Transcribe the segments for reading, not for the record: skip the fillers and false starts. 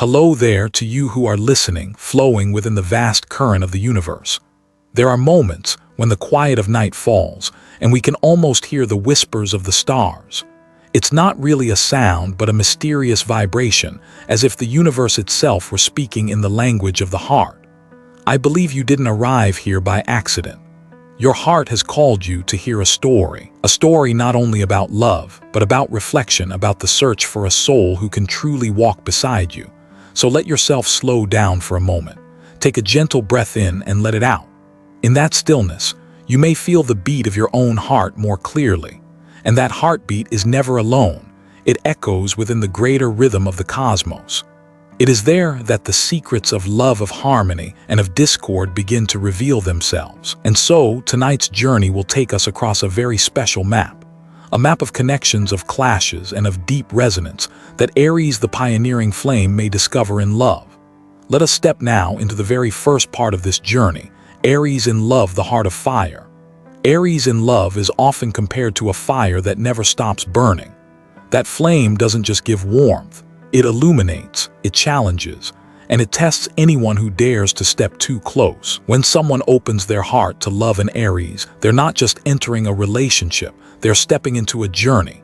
Hello there to you who are listening, flowing within the vast current of the universe. There are moments when the quiet of night falls, and we can almost hear the whispers of the stars. It's not really a sound, but a mysterious vibration, as if the universe itself were speaking in the language of the heart. I believe you didn't arrive here by accident. Your heart has called you to hear a story not only about love, but about reflection, about the search for a soul who can truly walk beside you. So let yourself slow down for a moment. Take a gentle breath in and let it out. In that stillness, you may feel the beat of your own heart more clearly. And that heartbeat is never alone. It echoes within the greater rhythm of the cosmos. It is there that the secrets of love, of harmony, and of discord begin to reveal themselves. And so, tonight's journey will take us across a very special map. A map of connections, of clashes, and of deep resonance that Aries, the pioneering flame, may discover in love. Let us step now into the very first part of this journey. Aries in love, the heart of fire. Aries in love is often compared to a fire that never stops burning. That flame doesn't just give warmth. It illuminates, it challenges, and it tests anyone who dares to step too close. When someone opens their heart to love in Aries, they're not just entering a relationship, they're stepping into a journey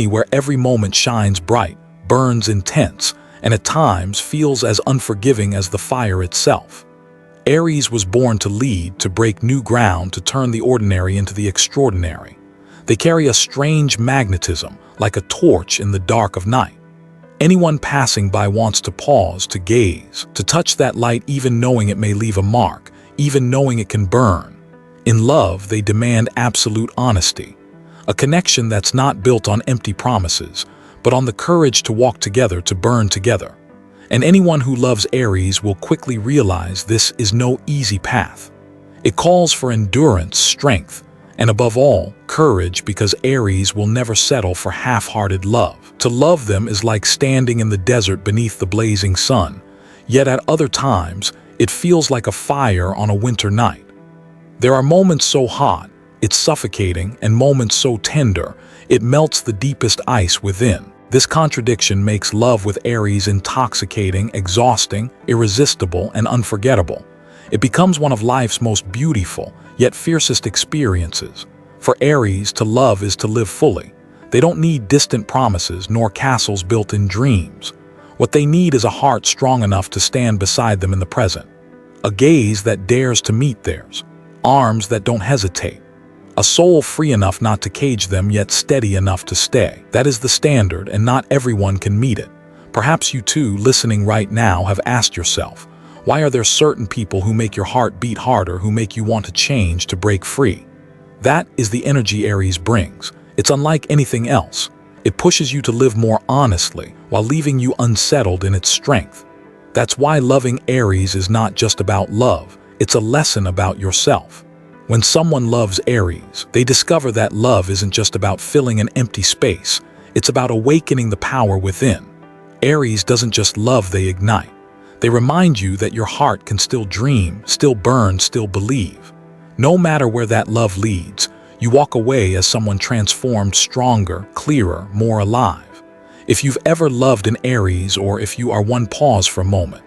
where every moment shines bright, burns intense, and at times feels as unforgiving as the fire itself. Aries was born to lead, to break new ground, to turn the ordinary into the extraordinary. They carry a strange magnetism, like a torch in the dark of night. Anyone passing by wants to pause, to gaze, to touch that light, even knowing it may leave a mark, even knowing it can burn. In love, they demand absolute honesty, a connection that's not built on empty promises, but on the courage to walk together, to burn together. And anyone who loves Aries will quickly realize this is no easy path. It calls for endurance, strength, and above all, courage, because Aries will never settle for half-hearted love. To love them is like standing in the desert beneath the blazing sun, yet at other times, it feels like a fire on a winter night. There are moments so hot, it's suffocating, and moments so tender, it melts the deepest ice within. This contradiction makes love with Aries intoxicating, exhausting, irresistible, and unforgettable. It becomes one of life's most beautiful, yet fiercest experiences. For Aries, to love is to live fully. They don't need distant promises nor castles built in dreams. What they need is a heart strong enough to stand beside them in the present. A gaze that dares to meet theirs. Arms that don't hesitate. A soul free enough not to cage them, yet steady enough to stay. That is the standard, and not everyone can meet it. Perhaps you too, listening right now, have asked yourself, why are there certain people who make your heart beat harder, who make you want to change, to break free? That is the energy Aries brings. It's unlike anything else. It pushes you to live more honestly, while leaving you unsettled in its strength. That's why loving Aries is not just about love, it's a lesson about yourself. When someone loves Aries, they discover that love isn't just about filling an empty space, it's about awakening the power within. Aries doesn't just love, they ignite. They remind you that your heart can still dream, still burn, still believe. No matter where that love leads, you walk away as someone transformed, stronger, clearer, more alive. If you've ever loved an Aries, or if you are one, pause for a moment.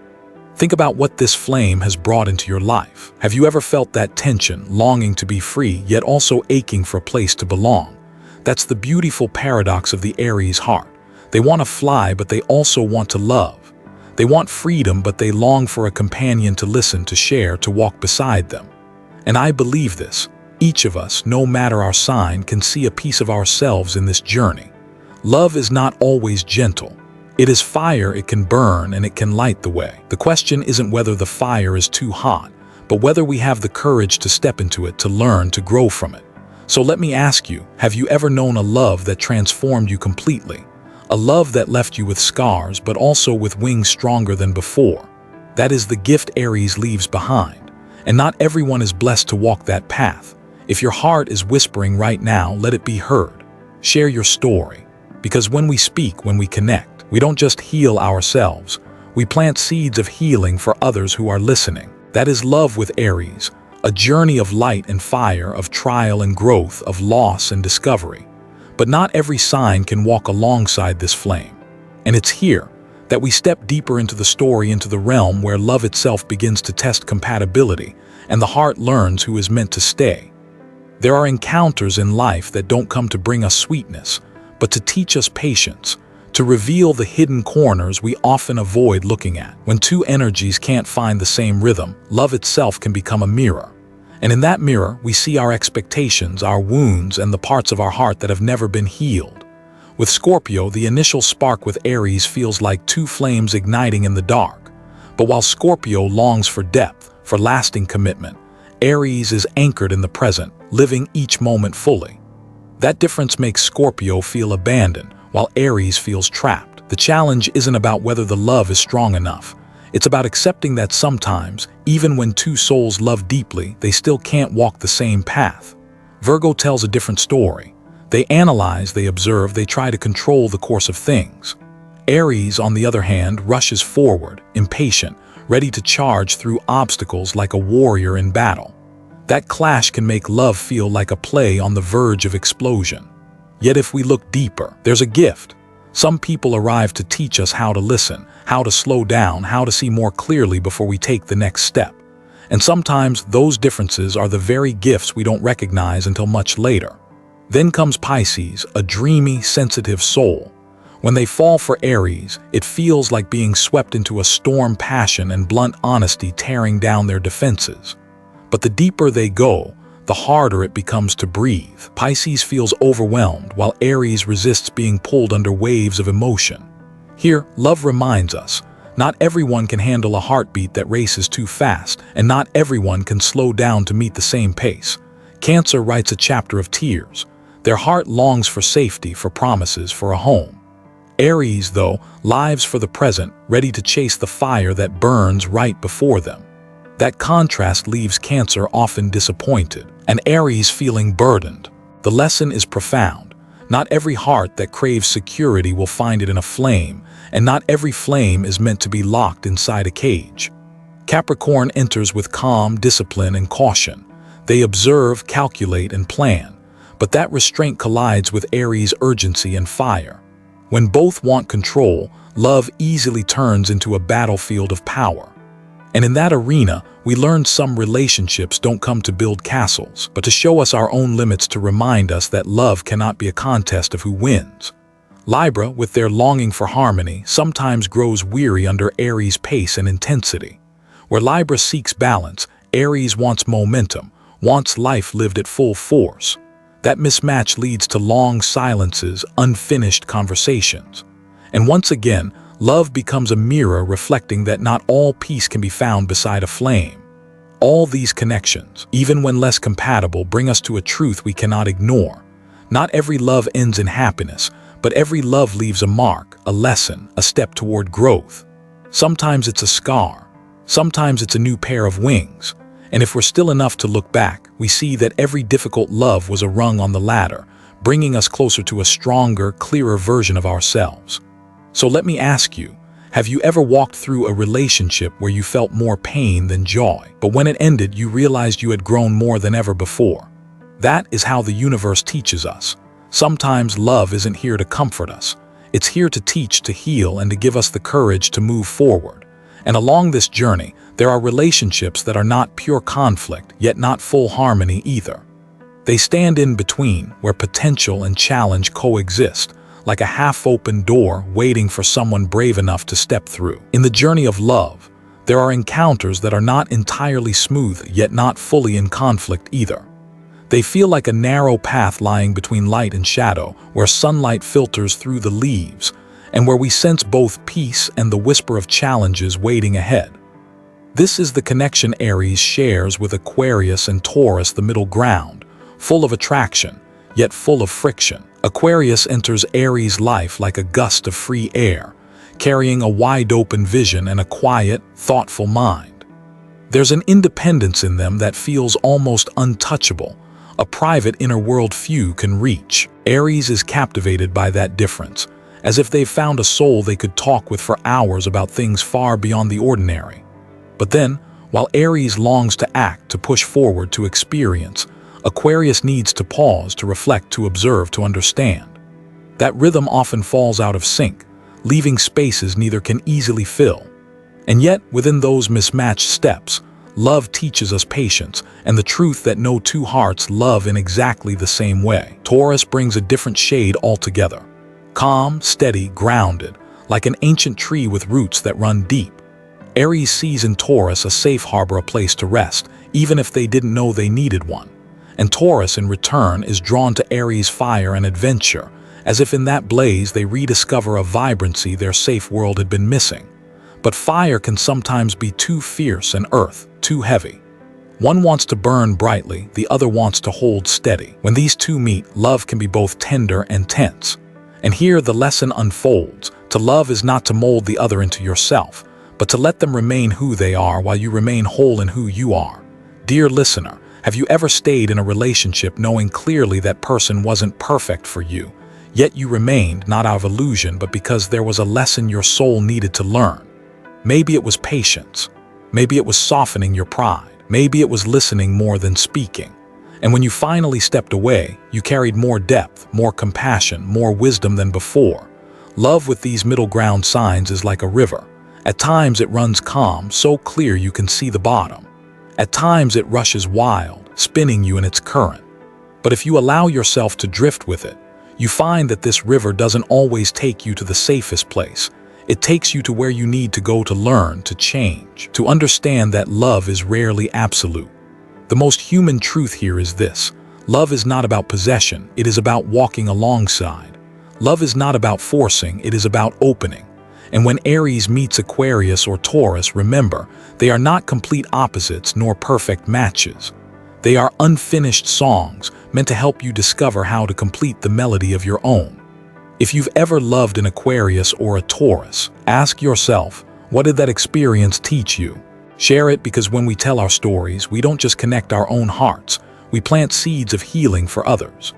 Think about what this flame has brought into your life. Have you ever felt that tension, longing to be free, yet also aching for a place to belong? That's the beautiful paradox of the Aries heart. They want to fly, but they also want to love. They want freedom, but they long for a companion to listen, to share, to walk beside them. And I believe this. Each of us, no matter our sign, can see a piece of ourselves in this journey. Love is not always gentle. It is fire, it can burn, and it can light the way. The question isn't whether the fire is too hot, but whether we have the courage to step into it, to learn, to grow from it. So let me ask you, have you ever known a love that transformed you completely? A love that left you with scars, but also with wings stronger than before? That is the gift Aries leaves behind. And not everyone is blessed to walk that path. If your heart is whispering right now, let it be heard. Share your story. Because when we speak, when we connect, we don't just heal ourselves, we plant seeds of healing for others who are listening. That is love with Aries, a journey of light and fire, of trial and growth, of loss and discovery. But not every sign can walk alongside this flame. And it's here, that we step deeper into the story, into the realm where love itself begins to test compatibility, and the heart learns who is meant to stay. There are encounters in life that don't come to bring us sweetness, but to teach us patience, to reveal the hidden corners we often avoid looking at. When two energies can't find the same rhythm, love itself can become a mirror. And in that mirror, we see our expectations, our wounds, and the parts of our heart that have never been healed. With Scorpio, the initial spark with Aries feels like two flames igniting in the dark. But while Scorpio longs for depth, for lasting commitment, Aries is anchored in the present, living each moment fully. That difference makes Scorpio feel abandoned, while Aries feels trapped. The challenge isn't about whether the love is strong enough. It's about accepting that sometimes, even when two souls love deeply, they still can't walk the same path. Virgo tells a different story. They analyze, they observe, they try to control the course of things. Aries, on the other hand, rushes forward, impatient, ready to charge through obstacles like a warrior in battle. That clash can make love feel like a play on the verge of explosion. Yet if we look deeper, there's a gift. Some people arrive to teach us how to listen, how to slow down, how to see more clearly before we take the next step. And sometimes those differences are the very gifts we don't recognize until much later. Then comes Pisces, a dreamy, sensitive soul. When they fall for Aries, it feels like being swept into a storm, passion and blunt honesty tearing down their defenses. But the deeper they go, the harder it becomes to breathe. Pisces feels overwhelmed, while Aries resists being pulled under waves of emotion. Here, love reminds us, not everyone can handle a heartbeat that races too fast, and not everyone can slow down to meet the same pace. Cancer writes a chapter of tears. Their heart longs for safety, for promises, for a home. Aries, though, lives for the present, ready to chase the fire that burns right before them. That contrast leaves Cancer often disappointed, and Aries feeling burdened. The lesson is profound. Not every heart that craves security will find it in a flame, and not every flame is meant to be locked inside a cage. Capricorn enters with calm, discipline, and caution. They observe, calculate, and plan. But that restraint collides with Aries' urgency and fire. When both want control, love easily turns into a battlefield of power. And in that arena, we learn some relationships don't come to build castles, but to show us our own limits, to remind us that love cannot be a contest of who wins. Libra, with their longing for harmony, sometimes grows weary under Aries' pace and intensity. Where Libra seeks balance, Aries wants momentum, wants life lived at full force. That mismatch leads to long silences, unfinished conversations. And once again, love becomes a mirror reflecting that not all peace can be found beside a flame. All these connections, even when less compatible, bring us to a truth we cannot ignore. Not every love ends in happiness, but every love leaves a mark, a lesson, a step toward growth. Sometimes it's a scar, sometimes it's a new pair of wings. And if we're still enough to look back, we see that every difficult love was a rung on the ladder, bringing us closer to a stronger, clearer version of ourselves. So let me ask you, have you ever walked through a relationship where you felt more pain than joy, but when it ended, you realized you had grown more than ever before? That is how the universe teaches us. Sometimes love isn't here to comfort us. It's here to teach, to heal, and to give us the courage to move forward. And along this journey, there are relationships that are not pure conflict, yet not full harmony either. They stand in between, where potential and challenge coexist, like a half-open door waiting for someone brave enough to step through. In the journey of love, there are encounters that are not entirely smooth, yet not fully in conflict either. They feel like a narrow path lying between light and shadow, where sunlight filters through the leaves, and where we sense both peace and the whisper of challenges waiting ahead. This is the connection Aries shares with Aquarius and Taurus, the middle ground, full of attraction, yet full of friction. Aquarius enters Aries' life like a gust of free air, carrying a wide-open vision and a quiet, thoughtful mind. There's an independence in them that feels almost untouchable, a private inner world few can reach. Aries is captivated by that difference, as if they've found a soul they could talk with for hours about things far beyond the ordinary. But then, while Aries longs to act, to push forward, to experience, Aquarius needs to pause, to reflect, to observe, to understand. That rhythm often falls out of sync, leaving spaces neither can easily fill. And yet, within those mismatched steps, love teaches us patience and the truth that no two hearts love in exactly the same way. Taurus brings a different shade altogether. Calm, steady, grounded, like an ancient tree with roots that run deep. Aries sees in Taurus a safe harbor, a place to rest, even if they didn't know they needed one. And Taurus, in return, is drawn to Aries' fire and adventure, as if in that blaze they rediscover a vibrancy their safe world had been missing. But fire can sometimes be too fierce and earth too heavy. One wants to burn brightly, the other wants to hold steady. When these two meet, love can be both tender and tense. And here the lesson unfolds. To love is not to mold the other into yourself, but to let them remain who they are while you remain whole in who you are. Dear listener, have you ever stayed in a relationship knowing clearly that person wasn't perfect for you, yet you remained, not out of illusion, but because there was a lesson your soul needed to learn? Maybe it was patience. Maybe it was softening your pride. Maybe it was listening more than speaking. And when you finally stepped away, you carried more depth, more compassion, more wisdom than before. Love with these middle ground signs is like a river. At times it runs calm, so clear you can see the bottom. At times it rushes wild, spinning you in its current. But if you allow yourself to drift with it, you find that this river doesn't always take you to the safest place. It takes you to where you need to go to learn, to change, to understand that love is rarely absolute. The most human truth here is this: love is not about possession, it is about walking alongside. Love is not about forcing, it is about opening. And when Aries meets Aquarius or Taurus, remember, they are not complete opposites nor perfect matches. They are unfinished songs meant to help you discover how to complete the melody of your own. If you've ever loved an Aquarius or a Taurus, ask yourself, what did that experience teach you? Share it, because when we tell our stories, we don't just connect our own hearts, we plant seeds of healing for others.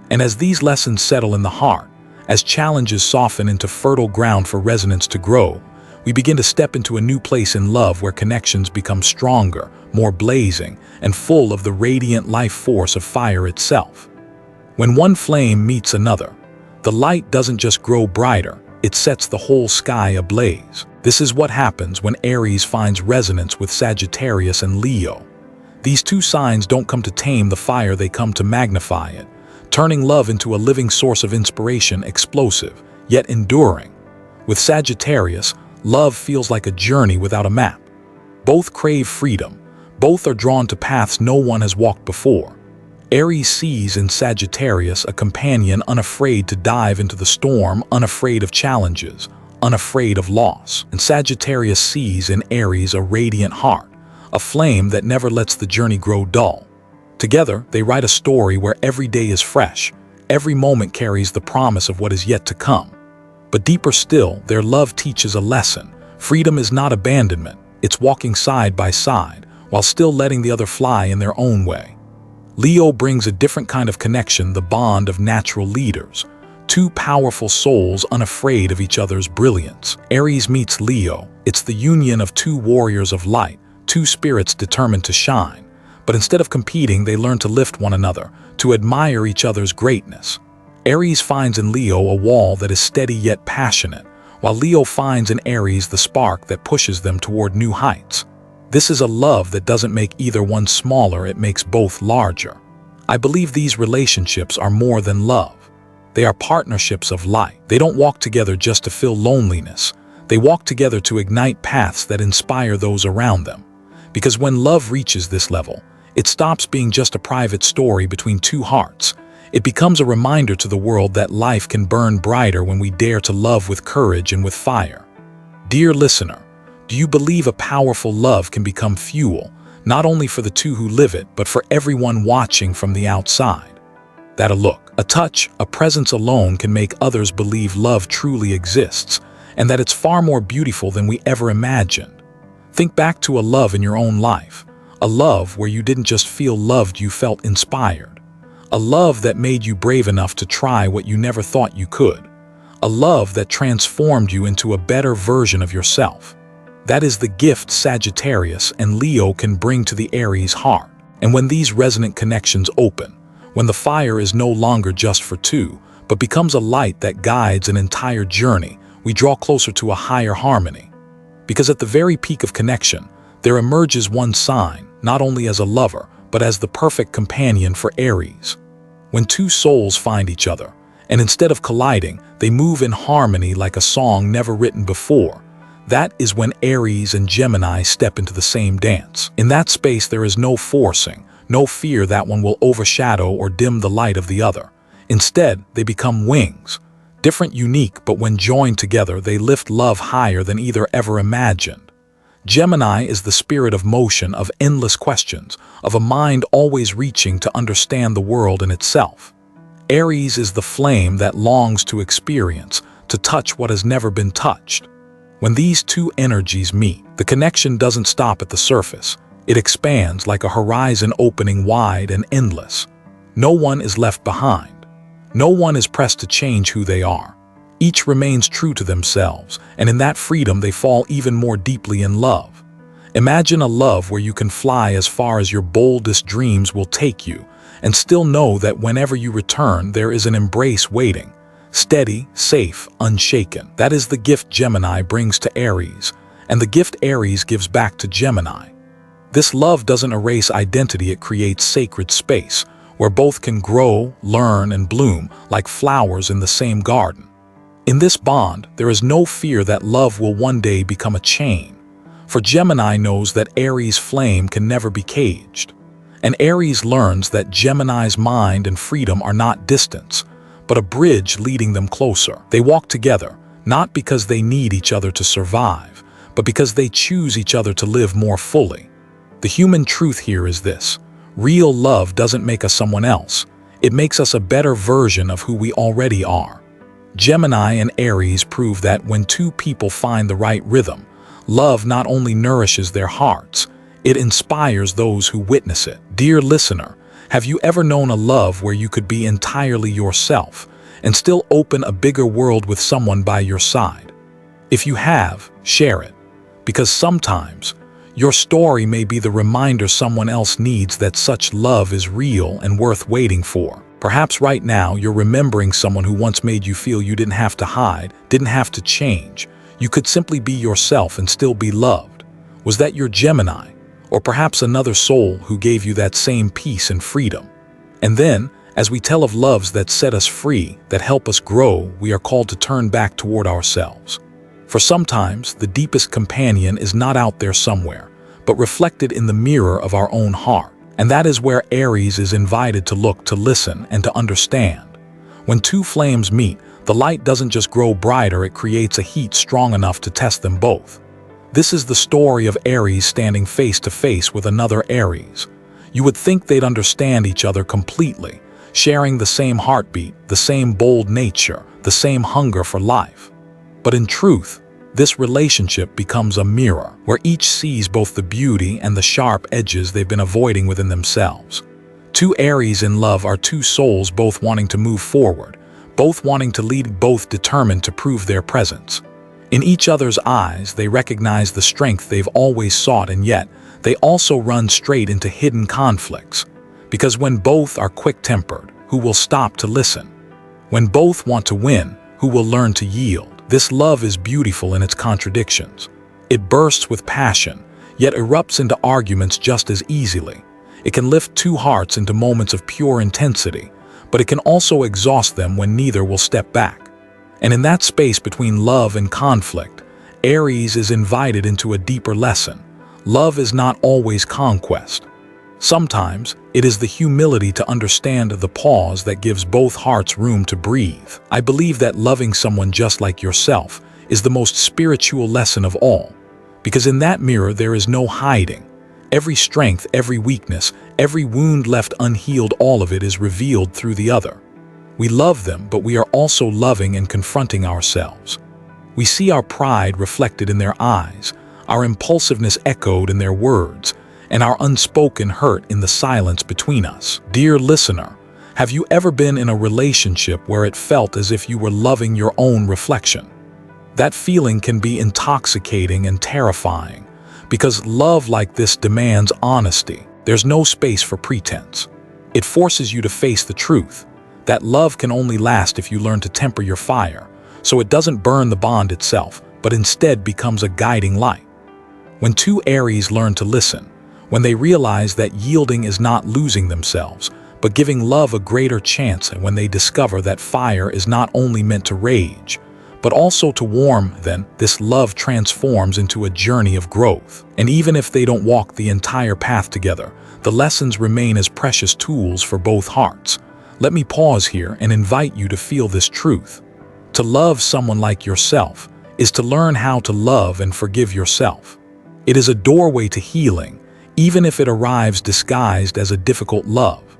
And as these lessons settle in the heart, as challenges soften into fertile ground for resonance to grow, we begin to step into a new place in love where connections become stronger, more blazing, and full of the radiant life force of fire itself. When one flame meets another, the light doesn't just grow brighter, it sets the whole sky ablaze. This is what happens when Aries finds resonance with Sagittarius and Leo. These two signs don't come to tame the fire, they come to magnify it, turning love into a living source of inspiration, explosive, yet enduring. With Sagittarius, love feels like a journey without a map. Both crave freedom, both are drawn to paths no one has walked before. Aries sees in Sagittarius a companion unafraid to dive into the storm, unafraid of challenges, unafraid of loss. And Sagittarius sees in Aries a radiant heart, a flame that never lets the journey grow dull. Together, they write a story where every day is fresh, every moment carries the promise of what is yet to come. But deeper still, their love teaches a lesson. Freedom is not abandonment, it's walking side by side, while still letting the other fly in their own way. Leo brings a different kind of connection, the bond of natural leaders. Two powerful souls unafraid of each other's brilliance. Aries meets Leo. It's the union of two warriors of light, two spirits determined to shine. But instead of competing, they learn to lift one another, to admire each other's greatness. Aries finds in Leo a wall that is steady yet passionate, while Leo finds in Aries the spark that pushes them toward new heights. This is a love that doesn't make either one smaller, it makes both larger. I believe these relationships are more than love. They are partnerships of light. They don't walk together just to fill loneliness. They walk together to ignite paths that inspire those around them. Because when love reaches this level, it stops being just a private story between two hearts. It becomes a reminder to the world that life can burn brighter when we dare to love with courage and with fire. Dear listener, do you believe a powerful love can become fuel, not only for the two who live it, but for everyone watching from the outside? That a look, a touch, a presence alone can make others believe love truly exists, and that it's far more beautiful than we ever imagined. Think back to a love in your own life, a love where you didn't just feel loved, you felt inspired. A love that made you brave enough to try what you never thought you could. A love that transformed you into a better version of yourself. That is the gift Sagittarius and Leo can bring to the Aries heart. And when these resonant connections open, when the fire is no longer just for two, but becomes a light that guides an entire journey, we draw closer to a higher harmony. Because at the very peak of connection, there emerges one sign, not only as a lover, but as the perfect companion for Aries. When two souls find each other, and instead of colliding, they move in harmony like a song never written before, that is when Aries and Gemini step into the same dance. In that space, there is no forcing, no fear that one will overshadow or dim the light of the other. Instead, they become wings. Different, unique, but when joined together, they lift love higher than either ever imagined. Gemini is the spirit of motion, of endless questions, of a mind always reaching to understand the world and itself. Aries is the flame that longs to experience, to touch what has never been touched. When these two energies meet, the connection doesn't stop at the surface. It expands like a horizon opening wide and endless. No one is left behind. No one is pressed to change who they are. Each remains true to themselves, and in that freedom they fall even more deeply in love. Imagine a love where you can fly as far as your boldest dreams will take you, and still know that whenever you return, there is an embrace waiting. Steady, safe, unshaken. That is the gift Gemini brings to Aries, and the gift Aries gives back to Gemini. This love doesn't erase identity, it creates sacred space, where both can grow, learn, and bloom like flowers in the same garden. In this bond, there is no fear that love will one day become a chain, for Gemini knows that Aries' flame can never be caged. And Aries learns that Gemini's mind and freedom are not distance, but a bridge leading them closer. They walk together, not because they need each other to survive, but because they choose each other to live more fully. The human truth here is this: real love doesn't make us someone else, it makes us a better version of who we already are. Gemini and Aries prove that when two people find the right rhythm, love not only nourishes their hearts, it inspires those who witness it. Dear listener, have you ever known a love where you could be entirely yourself and still open a bigger world with someone by your side? If you have, share it, because sometimes your story may be the reminder someone else needs that such love is real and worth waiting for. Perhaps right now you're remembering someone who once made you feel you didn't have to hide, didn't have to change. You could simply be yourself and still be loved. Was that your Gemini? Or perhaps another soul who gave you that same peace and freedom? And then, as we tell of loves that set us free, that help us grow, we are called to turn back toward ourselves. For sometimes, the deepest companion is not out there somewhere, but reflected in the mirror of our own heart. And that is where Aries is invited to look, to listen, and to understand. When two flames meet, the light doesn't just grow brighter, it creates a heat strong enough to test them both. This is the story of Aries standing face to face with another Aries. You would think they'd understand each other completely, sharing the same heartbeat, the same bold nature, the same hunger for life. But in truth, this relationship becomes a mirror, where each sees both the beauty and the sharp edges they've been avoiding within themselves. Two Aries in love are two souls both wanting to move forward, both wanting to lead, both determined to prove their presence. In each other's eyes, they recognize the strength they've always sought, and yet they also run straight into hidden conflicts. Because when both are quick-tempered, who will stop to listen? When both want to win, who will learn to yield? This love is beautiful in its contradictions. It bursts with passion, yet erupts into arguments just as easily. It can lift two hearts into moments of pure intensity, but it can also exhaust them when neither will step back. And in that space between love and conflict, Aries is invited into a deeper lesson. Love is not always conquest. Sometimes, it is the humility to understand the pause that gives both hearts room to breathe. I believe that loving someone just like yourself is the most spiritual lesson of all, because in that mirror there is no hiding. Every strength, every weakness, every wound left unhealed, all of it is revealed through the other. We love them, but we are also loving and confronting ourselves. We see our pride reflected in their eyes, our impulsiveness echoed in their words, and our unspoken hurt in the silence between us. Dear listener, have you ever been in a relationship where it felt as if you were loving your own reflection? That feeling can be intoxicating and terrifying, because love like this demands honesty. There's no space for pretense. It forces you to face the truth, that love can only last if you learn to temper your fire, so it doesn't burn the bond itself, but instead becomes a guiding light. When two Aries learn to listen, when they realize that yielding is not losing themselves, but giving love a greater chance, and when they discover that fire is not only meant to rage, but also to warm, then this love transforms into a journey of growth. And even if they don't walk the entire path together, the lessons remain as precious tools for both hearts. Let me pause here and invite you to feel this truth. To love someone like yourself is to learn how to love and forgive yourself. It is a doorway to healing, even if it arrives disguised as a difficult love.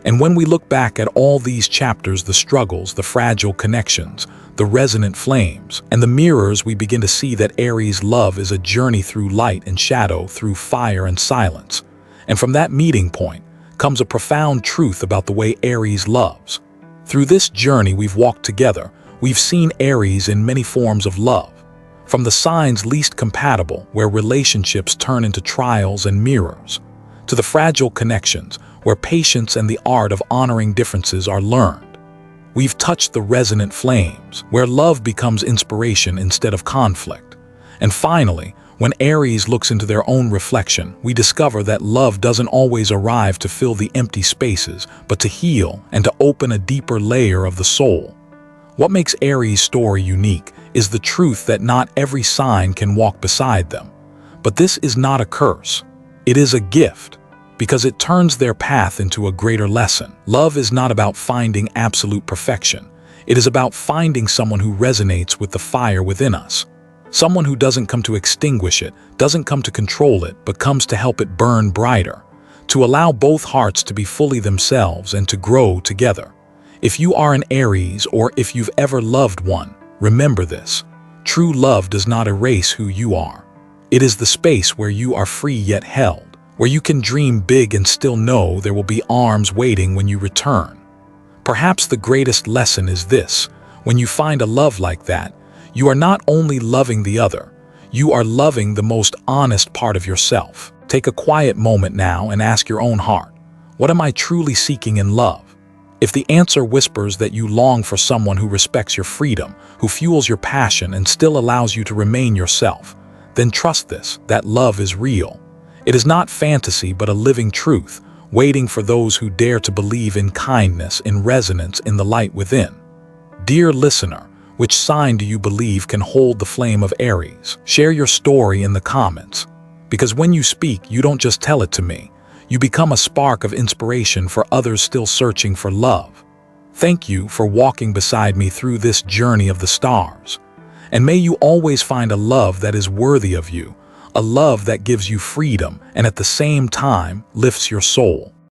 And when we look back at all these chapters, the struggles, the fragile connections, the resonant flames, and the mirrors, we begin to see that Aries love is a journey through light and shadow, through fire and silence. And from that meeting point comes a profound truth about the way Aries loves. Through this journey we've walked together, we've seen Aries in many forms of love. From the signs least compatible, where relationships turn into trials and mirrors, to the fragile connections, where patience and the art of honoring differences are learned. We've touched the resonant flames, where love becomes inspiration instead of conflict. And finally, when Aries looks into their own reflection, we discover that love doesn't always arrive to fill the empty spaces, but to heal and to open a deeper layer of the soul. What makes Aries' story unique is the truth that not every sign can walk beside them. But this is not a curse. It is a gift, because it turns their path into a greater lesson. Love is not about finding absolute perfection. It is about finding someone who resonates with the fire within us. Someone who doesn't come to extinguish it, doesn't come to control it, but comes to help it burn brighter, to allow both hearts to be fully themselves and to grow together. If you are an Aries, or if you've ever loved one, remember this. True love does not erase who you are. It is the space where you are free yet held, where you can dream big and still know there will be arms waiting when you return. Perhaps the greatest lesson is this: when you find a love like that, you are not only loving the other, you are loving the most honest part of yourself. Take a quiet moment now and ask your own heart, what am I truly seeking in love? If the answer whispers that you long for someone who respects your freedom, who fuels your passion and still allows you to remain yourself, then trust this, that love is real. It is not fantasy but a living truth, waiting for those who dare to believe in kindness, in resonance, in the light within. Dear listener, which sign do you believe can hold the flame of Aries? Share your story in the comments, because when you speak, you don't just tell it to me. You become a spark of inspiration for others still searching for love. Thank you for walking beside me through this journey of the stars. And may you always find a love that is worthy of you, a love that gives you freedom and at the same time lifts your soul.